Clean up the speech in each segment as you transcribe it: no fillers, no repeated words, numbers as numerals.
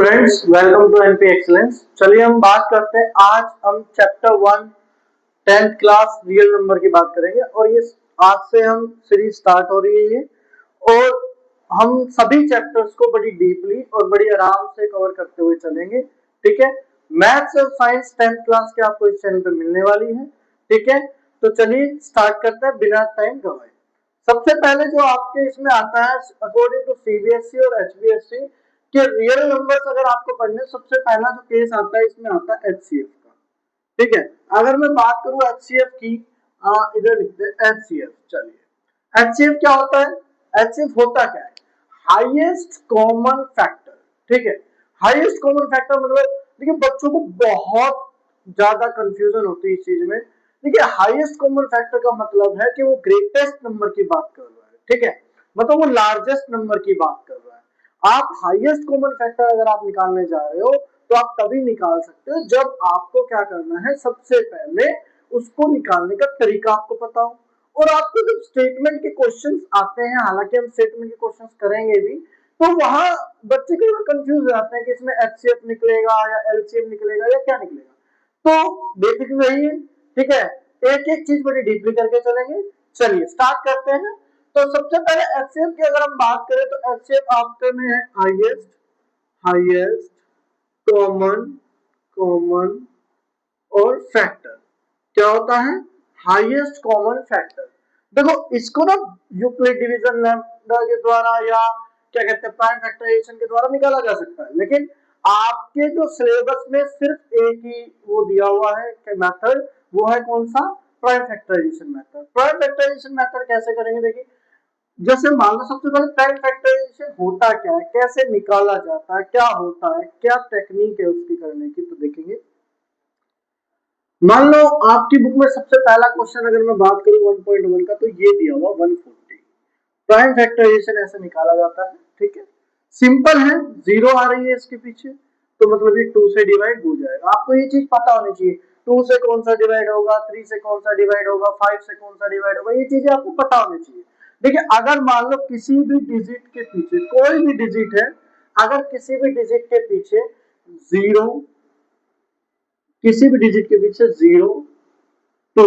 Students welcome to NP excellence. चलिए हम बात करते हैं, आज हम chapter 1 10th class real number की बात करेंगे और ये आज से हम सीरीज स्टार्ट हो रही है और हम सभी चैप्टर्स को बड़ी डीपली और बड़ी आराम से कवर करते हुए चलेंगे। ठीक है, मैथ्स और साइंस 10th क्लास के आपको इस चैनल पे मिलने वाली है। ठीक है, तो चलिए स्टार्ट करते हैं बिना टाइम गवाए। सबसे पहले जो आपके इसमें आता है अकॉर्डिंग टू सीबीएसई और एचबीएसई कि रियल नंबर्स अगर आपको पढ़ने, सबसे पहला जो केस आता है इसमें आता है एचसीएफ का। ठीक है, अगर मैं बात करूं एचसीएफ की, इधर लिखते हैं एचसीएफ। चलिए एचसीएफ क्या होता है? एचसीएफ होता क्या है? Highest common factor. ठीक है, हाईएस्ट कॉमन फैक्टर मतलब देखिए बच्चों को बहुत ज्यादा कंफ्यूजन होती है इस चीज में। देखिए हाईएस्ट कॉमन फैक्टर का मतलब है कि वो ग्रेटेस्ट नंबर की बात कर रहा है। ठीक है, मतलब वो लार्जेस्ट नंबर की बात कर रहा है। आप हाईएस्ट कॉमन फैक्टर अगर आप निकालने जा रहे हो तो आप तभी निकाल सकते हो जब आपको क्या करना है, सबसे पहले उसको निकालने का तरीका आपको पता हो। और आपको जब स्टेटमेंट के क्वेश्चंस आते हैं, हालांकि हम स्टेटमेंट के क्वेश्चंस करेंगे भी, तो वहां बच्चे कई बार कंफ्यूज हो जाते हैं कि इसमें एचसीएफ निकलेगा या एलसीएम निकलेगा या क्या निकलेगा। तो बेसिक वही है। ठीक है, एक एक चीज बड़ी डीपली करके चलेंगे। चलिए स्टार्ट करते हैं। तो सबसे पहले एचसीएफ की अगर हम बात करें तो एचसीएफ आपके में है हाईएस्ट हाईएस्ट कॉमन कॉमन और फैक्टर। क्या होता है? Highest common factor. देखो इसको ना यूक्लिड डिवीजन लैम्ब्डा के द्वारा या क्या कहते हैं प्राइम फैक्टराइजेशन के द्वारा निकाला जा सकता है, लेकिन आपके जो सिलेबस में सिर्फ एक ही वो दिया हुआ है कि मेथड, वो है कौन सा? Prime factorization method. Prime factorization method कैसे करेंगे? देखिए जैसे मान लो सबसे पहले प्राइम फैक्टराइजेशन होता क्या है, कैसे निकाला जाता है, क्या होता है, क्या टेक्निक है उसकी करने की, तो देखेंगे। मान लो आपकी बुक में सबसे पहला क्वेश्चन अगर मैं बात करूं 1.1 का, तो ये दिया हुआ 140। प्राइम फैक्टराइजेशन ऐसे निकाला जाता है। ठीक है, सिंपल है, जीरो आ रही है इसके पीछे तो मतलब ये 2 से डिवाइड हो जाएगा। आपको ये चीज पता होनी चाहिए, 2 से कौन सा डिवाइड होगा, 3 से कौन सा डिवाइड होगा, 5 से कौन सा डिवाइड होगा, ये चीजें आपको पता होनी चाहिए। देखिए अगर मान लो किसी भी डिजिट के पीछे, कोई भी डिजिट है, अगर किसी भी डिजिट के पीछे जीरो, किसी भी डिजिट के पीछे 0, 2,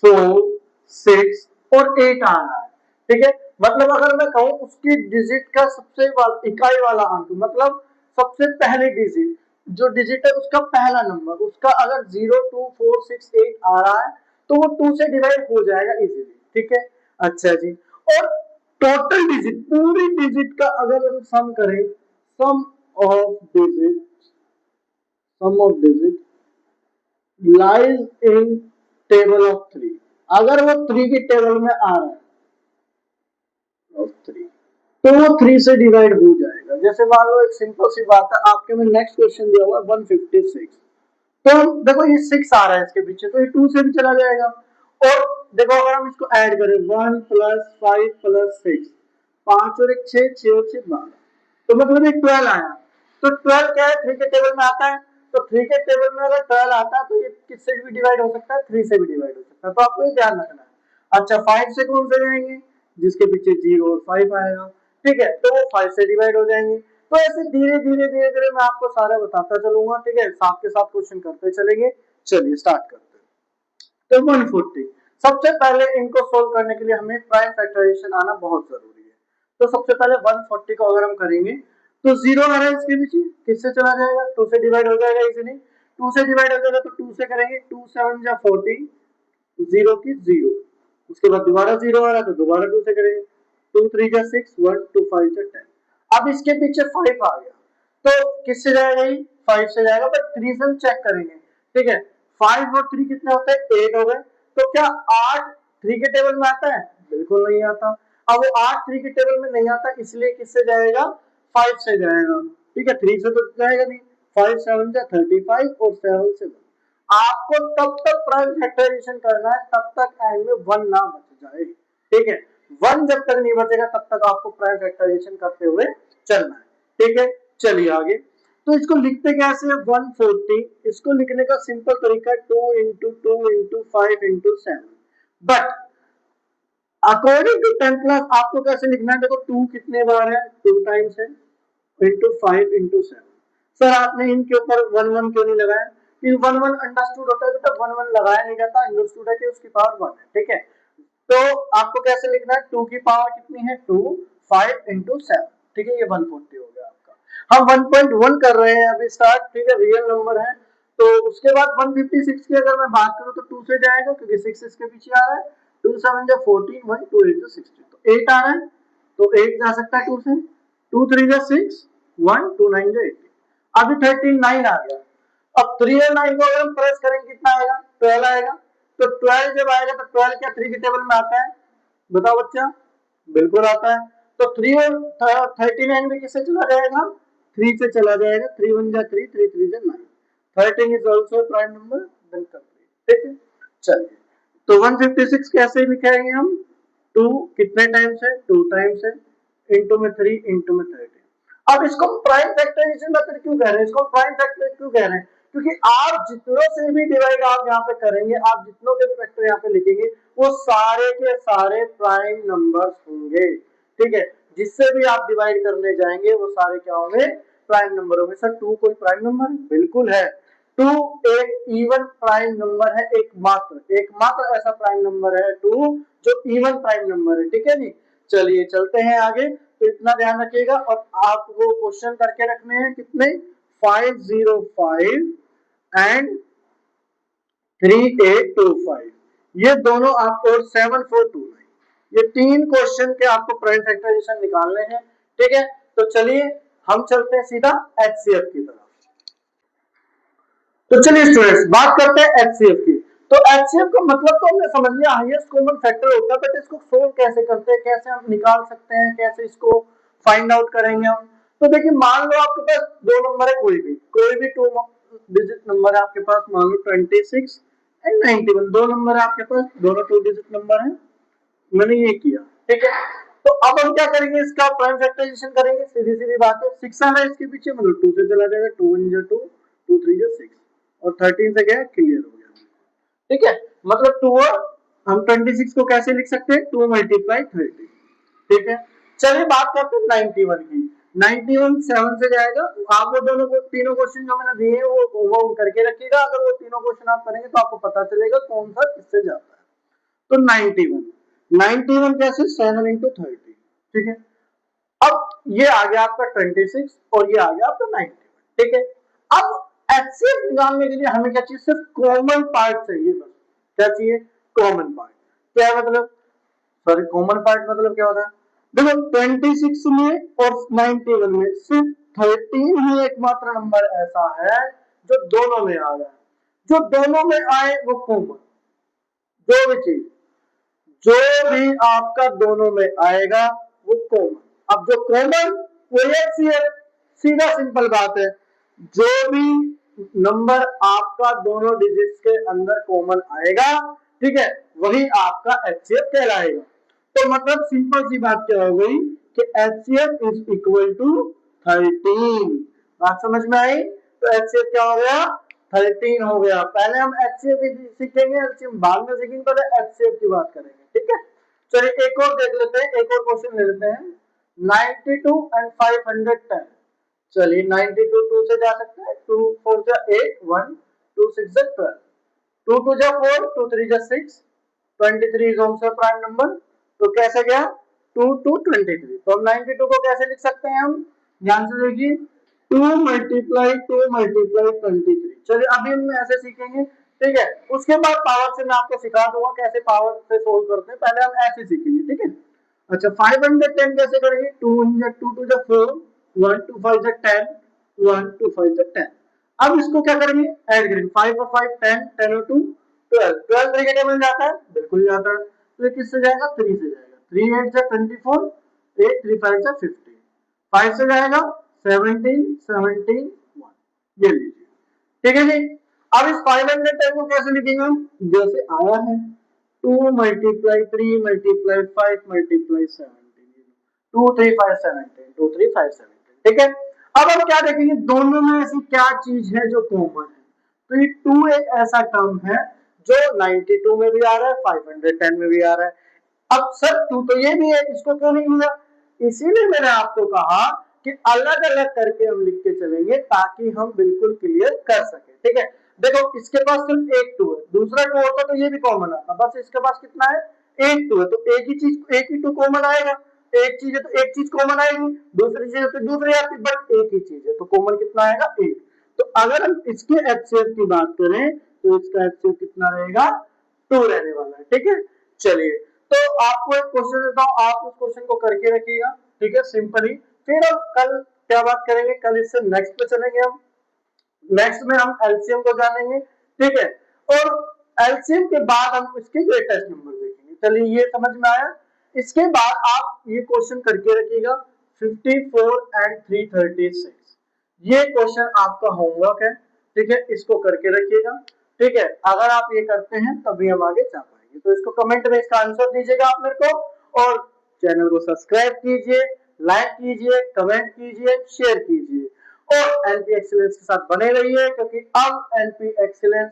4, 6 और 8 आ रहा है। ठीक है, मतलब अगर मैं कहूं उसकी डिजिट का सबसे इकाई वाला अंक, मतलब सबसे पहले डिजिट, जो डिजिट है उसका पहला नंबर, उसका अगर 0, 2, 4, 6, 8 आ रहा है तो वो 2 से डिवाइड हो जाएगा इजीली। ठीक है, अच्छा जी। और टोटल डिजिट, पूरी डिजिट का अगर हम सम करें, sum of digit, sum of digit lies in table of 3, अगर वो 3 की टेबल में आ रहा है ऑफ 3 तो वो 3 से डिवाइड हो जाएगा। जैसे मान लो एक सिंपल सी बात है, आपके में नेक्स्ट क्वेश्चन दिया हुआ है 156, तो देखो ये 6 आ रहा है इसके पीछे, तो ये 2 से भी चला जाएगा। और देखो अगर हम इसको ऐड करें 1 + 5 + 6, 5 और 1 6, 6 और 6 12, तो मतलब ये 12 आया। तो 12 क्या है? 3 के टेबल में आता है, तो 3 के टेबल में अगर 12 आता है तो ये किससे भी डिवाइड हो सकता है? 3 से भी डिवाइड हो सकता है, तो आपको ये ध्यान रखना है। अच्छा 5 से कौन से जाएंगे? जिसके पीछे 0 और 5 आएगा। ठीक है, तो वो 5 से डिवाइड हो जाएंगे। तो ऐसे धीरे धीरे धीरे धीरे मैं आपको सारा बताता चलूंगा। ठीक है, साथ के साथ क्वेश्चन करते चलेंगे। चलिए स्टार्ट करते हैं। तो 140, सबसे पहले इनको सोल्व करने के लिए हमें प्राइम फैक्टराइजेशन आना बहुत जरूरी है। तो सबसे पहले 140 को अगर हम करेंगे तो 0 आ रहा है इसके पीछे, किससे चला जाएगा? 2 से डिवाइड हो जाएगा इजीली। 2 से डिवाइड हो जाएगा तो 2 से करेंगे, 2 7 जा 40, 0 की 0, उसके बाद दोबारा 0 आ रहा है तो दोबारा 2 से करेंगे, 2 3 जा 6, 1 2 5 जा 10। अब इसके पीछे 5 आ गया तो किससे जाएगा? ये 5 से जाएगा, बट रीजन चेक करेंगे। ठीक है, 5 और 3 कितने होते हैं? 8 हो गए। तो क्या 8 3 के टेबल में आता है? बिल्कुल नहीं आता। अब वो 8 3 के टेबल में नहीं आता, इसलिए किससे जाएगा? 5 से जाएगा। ठीक है, 3 से तो जाएगा नहीं। 5 7 जा 35 और 7 से 1। आपको तब तक प्राइम फैक्टराइजेशन करना है तब तक एंड में 1 ना बच जाए। ठीक है, 1 जब तक नहीं बचेगा तब तक आपको प्राइम फैक्टराइजेशन करते हुए चलना है। ठीक है, चलिए आगे। तो इसको लिखते कैसे हैं? 140, इसको लिखने का सिंपल तरीका 2 into 2 into 5 into 7। But according to 10th class आपको कैसे लिखना है? देखो 2 कितने बार है? 2 टाइम्स है, इंटू 5 इंटू 7। सर आपने इनके ऊपर 1 1 क्यों नहीं लगाया? कि 1 1 अंडरस्टूड होता है बेटा, 1 1 लगाया नहीं जाता, अंडरस्टूड है कि उसकी पावर 1 है, ठीक है। तो आपको कैसे लिखना है, 2 की पावर कितनी है 2, 5 into 7, ठीक है, ये 140 हो गया आपका। हम 1.1 कर रहे हैं अभी स्टार्ट, ठीक है, रियल नंबर है। तो उसके बाद 156 की अगर मैं बात करूं तो 2 से जाएगा क्योंकि 6 इसके पीछे आ रहा है, 2 7 जा 14, 1 2 8 जा 16, तो 8 आ रहा है, तो 8 जा सकता है 2 से, 2 3 जा 6, 1 2 9 जा 18, अभी 13 9 आ गया। अब 3 और 9 को अगर हम प्रेस करेंगे कितना आएगा, 12 आएगा। तो 12 जब आएगा तो 12 क्या 3 के टेबल में आता है, बताओ बच्चा, बिल्कुल आता है। तो 3 और 39 में किससे चला जाएगा, 3 से चला जाएगा, 3 1 जा 3, 3 3 जा 9, 13 is also prime number, then complete, ठीक है। चलिए, तो 156 कैसे लिखेंगे हम, 2 कितने टाइम्स है, 2 टाइम्स है, इनटू में 3 इनटू में 13। अब इसको प्राइम फैक्टराइजेशन मेथड क्यों कह रहे हैं, इसको प्राइम फैक्टर क्यों कह रहे हैं, क्योंकि आप जितनों से भी डिवाइड आप यहाँ पे करेंगे, आप जितनों के भी फैक्टर यहाँ पे लिखेंगे, वो सारे के सारे प्राइम नंबर्स होंगे, ठीक है। जिससे भी आप डिवाइड करने जाएंगे वो सारे क्या होंगे, प्राइम नंबर होंगे। सर 2 कोई प्राइम नंबर, बिल्कुल है। 2 एक इवन प्राइम नंबर है, एकमात्र ऐसा प्राइम नंबर है 2 जो इवन प्राइम नंबर है, ठीक है जी। चलिए चलते हैं आगे, तो इतना ध्यान रखिएगा। और आपको क्वेश्चन करके रखने हैं कितने, 505 एंड 3825, ये दोनों आपको 7429, ये 3 क्वेश्चन के आपको प्राइम फैक्टराइजेशन निकालने हैं, ठीक है। तो चलिए हम चलते हैं सीधा एचसीएफ की तरफ। तो चलिए स्टूडेंट्स बात करते हैं एचसीएफ की। तो एचसीएफ का मतलब तो हमने समझ लिया, हाईएस्ट कॉमन फैक्टर होता है, बट इसको सोल्व कैसे करते हैं, कैसे हम निकाल सकते हैं, कैसे इसको फाइंड आउट करेंगे हम। तो देखिए मान लो आपके पास दो नंबर है, कोई भी 2 डिजिट नंबर है आपके पास, मान लो 26 एंड 91, दो नंबर है आपके पास, दोनों 2 डिजिट नंबर है, मैंने ये किया, ठीक है। तो अब हम क्या करेंगे, इसका प्राइम फैक्टराइजेशन करेंगे, सीधी सीधी बात है, 6 आ रहा है इसके पीछे, मतलब 2 से चला जाएगा, 2 1 जा 2, 2 3 जा 6, और 13 से गया क्लियर हो गया, ठीक है। मतलब 2 हम 26 को कैसे लिख सकते हैं, 2 मल्टीप्लाई 30, ठीक है। चलिए बात करते हैं 91 की। 91 7 से जाएगा, आप वो दोनों तीनों क्वेश्चन जो मैंने दिए हैं वो करके रखिएगा, अगर वो तीनों क्वेश्चन आप करेंगे तो आपको पता चलेगा कौन सा किससे जाता है। तो 91 कैसे, 7 into 30, ठीक है। अब ये आ गया आपका 26 और ये आ गया आपका 91, ठीक है। अब एचसीएफ निकालने के लिए हमें क्या चाहिए, सिर्फ कॉमन पार्ट चाहिए बस। क्या चाहिए, कॉमन पार्ट। क्या मतलब, सॉरी कॉमन पार्ट मतलब क्या होता है, देखो 26 में और 91 में सिर्फ 13 ही एकमात्र नंबर ऐसा है जो दोनों में आ रहा है, जो दोनों में आए वो कॉमन, जो भी चीज जो भी आपका दोनों में आएगा वो कॉमन। अब जो कॉमन वो एचसीएफ, सीधा सिंपल बात है, जो भी नंबर आपका दोनों डिजिट्स के अंदर कॉमन आएगा, ठीक है, वही आपका एचसीएफ कहलाएगा। तो मतलब सिंपल सी बात क्या हो गई कि एचसीएफ इज इक्वल टू 13, बात समझ में आई। तो एचसीएफ क्या हो गया, 13 हो गया। पहले हम एचसीएफ सीखेंगे, एलसीएम बाद में सीखेंगे, पहले एचसीएफ की बात करेंगे, ठीक है। चलिए एक और देख लेते हैं, एक और क्वेश्चन ले लेते हैं, 92 एंड 510। चलिए 92 2 से जा सकते हैं, 2 4 जा 8, 1 2 6 जा 12, 2 2 जा 4, 2 3 जा 6, 23 इज आल्सो प्राइम नंबर। तो कैसे गया, 2 2 23। तो हम 92 को कैसे लिख सकते हैं, हम ध्यान से देखिए, 2 मल्टीप्लाई 23। चलिए अभी हम ऐसे सीखेंगे, ठीक है। उसके बाद पावर से मैं आपको सिखा दूंगा कैसे पावर से सोल्व करते हैं, पहले हम ऐसे सीखेंगे, ठीक है। अच्छा 510 कैसे करेंगे, 2 1 2 2 4, 1 2 5 10, 1 2 5 10। अब इसको क्या करेंगे, ऐड करेंगे, 5 और 5 10, 10 और 2 12, 12 3 के टेबल जाता है, बिल्कुल जाता है। तो ये किससे जाएगा, 3 से जाएगा, 3 8 जा 24, 8 3 5 जा 15, 5 से जाएगा 17 17 1, ये लीजिए, ठीक है जी। अब इस 510 को कैसे लिखेंगे हम, जैसे आया है, 2 मल्टीप्लाई 3 मल्टीप्लाई 5 मल्टीप्लाई 17, 2 3 5 17, 2 3 5 17, ठीक है। अब हम क्या देखेंगे, दोनों में ऐसी क्या चीज है जो कॉमन है। तो ये 2 एक ऐसा टर्म है जो 92 में भी आ रहा है, 510 में भी आ रहा है। अब सर 2 तो ये भी है, इसको क्यों नहीं लिया, इसीलिए मैंने आपको कहा कि अलग अलग करके हम लिख के चलेंगे ताकि हम बिल्कुल क्लियर कर सके। ठीक है, देखो इसके पास सिर्फ एक 2 है, दूसरा 2 होता तो ये भी कॉमन आता, बस इसके पास कितना है, एक 2 है, तो एक ही चीज, एक ही 2 कॉमन आएगा, एक चीज है तो एक चीज कॉमन आएगी, दूसरी चीज है तो दूसरी आती, बट एक ही चीज है तो कॉमन कितना आएगा, एक। तो अगर हम इसके एचसीएफ की बात करें तो इसका एचसीएफ कितना रहेगा, 2 रहने वाला है। ठीक है, चलिए तो आपको एक क्वेश्चन देता हूं, आप उस क्वेश्चन को करके रखिएगा। ठीक है, सिंपली। फिर हम कल क्या बात करेंगे, कल इससे नेक्स्ट पे चलेंगे हम, नेक्स्ट में हम एलसीएम को जानेंगे। ठीक है, और एलसीएम के बाद हम इसके ग्रेटेस्ट नंबर देखेंगे। चलिए ये समझ में आया। इसके बाद आप ये क्वेश्चन करके रखिएगा 54 एंड 336, ये क्वेश्चन आपका होमवर्क है। ठीक है, इसको करके रखिएगा। ठीक है, अगर आप ये करते हैं तभी हम आगे जा पाएंगे, तो इसको कमेंट में इसका आंसर दीजिएगा आप मेरे को, और चैनल को सब्सक्राइब कीजिए, लाइक कीजिए, कमेंट कीजिए, शेयर कीजिए, और एनपी एक्सीलेंस के साथ बने रहिए, क्योंकि अब एनपी एक्सीलेंस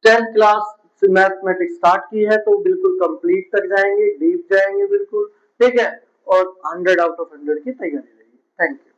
10th क्लास से मैथमेटिक्स स्टार्ट की है तो बिल्कुल कंप्लीट तक जाएंगे, डीप जाएंगे बिल्कुल। ठीक है, और 100 आउट ऑफ 100 की तैयारी रहेगी। Thank you.